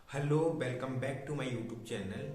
Hello, welcome back to my YouTube channel.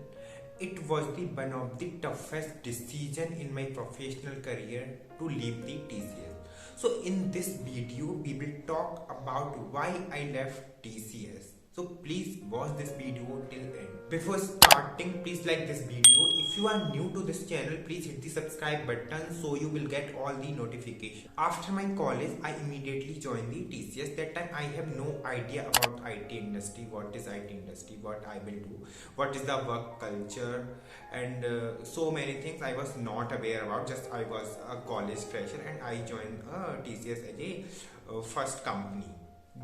It was the one of the toughest decision in my professional career to leave the TCS. So in this video, we will talk about why I left TCS. So please watch this video till end. Before starting, please like this video. If you are new to this channel, please hit the subscribe button so you will get all the notifications. After my college, I immediately joined the TCS. That time I have no idea about IT industry, what is IT industry, what I will do, what is the work culture, and so many things I was not aware about. Just I was a college fresher and I joined TCS as a first company.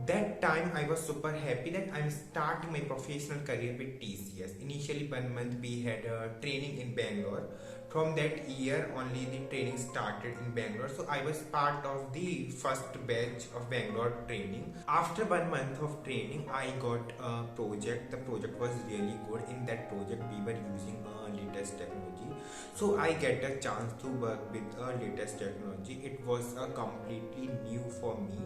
That time I was super happy that I'm starting my professional career with TCS. Initially 1 month we had a training in Bangalore. From that year only the training started in Bangalore. So I was part of the first batch of Bangalore training. After 1 month of training I got a project. The project was really good. In that project we were using latest technology. So I get a chance to work with latest technology. It was completely new for me.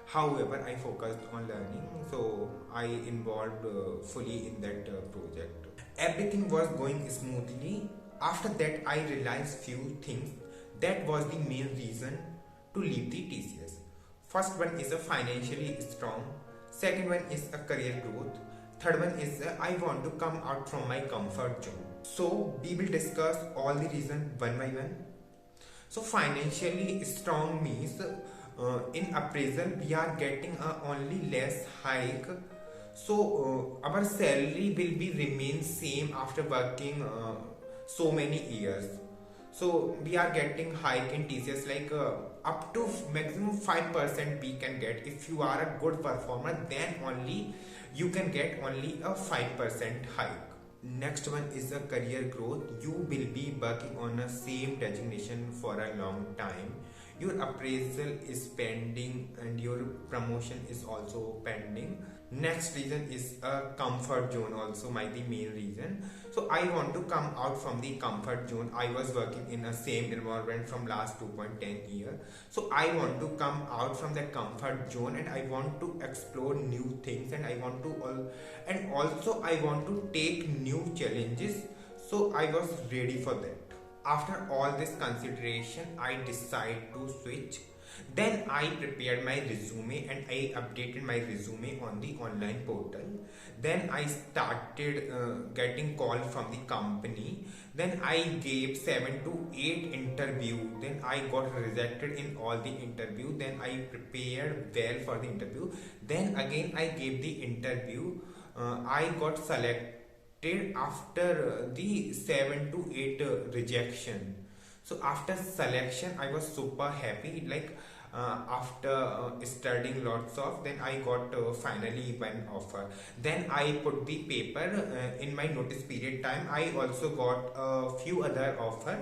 However, I focused on learning, so I involved fully in that project. Everything was going smoothly. After that, I realized few things. That was the main reason to leave the TCS. First one is a financially strong. Second one is a career growth. Third one is I want to come out from my comfort zone. So we will discuss all the reasons one by one. So financially strong means in appraisal we are getting only less hike. So our salary will be remain same after working so many years. So we are getting hike in TCS like up to maximum 5% we can get. If you are a good performer, then only you can get only a 5% hike. Next one is the career growth. You will be working on a same designation for a long time. Your appraisal is pending and your promotion is also pending. Next reason is a comfort zone, also the main reason. So I want to come out from the comfort zone. I was working in a same environment from last 2.10 year. So I want to come out from that comfort zone and I want to explore new things, and I want to and also I want to take new challenges. So I was ready for that. After all this consideration, I decided to switch. Then I prepared my resume and I updated my resume on the online portal. Then I started getting call from the company. Then I gave 7 to 8 interview. Then I got rejected in all the interview. Then I prepared well for the interview. Then again I gave the interview. I got selected after the 7 to 8 rejection. So after selection I was super happy, like after studying lots of, then I got finally one offer. Then I put the paper in my notice period time. I also got a few other offer.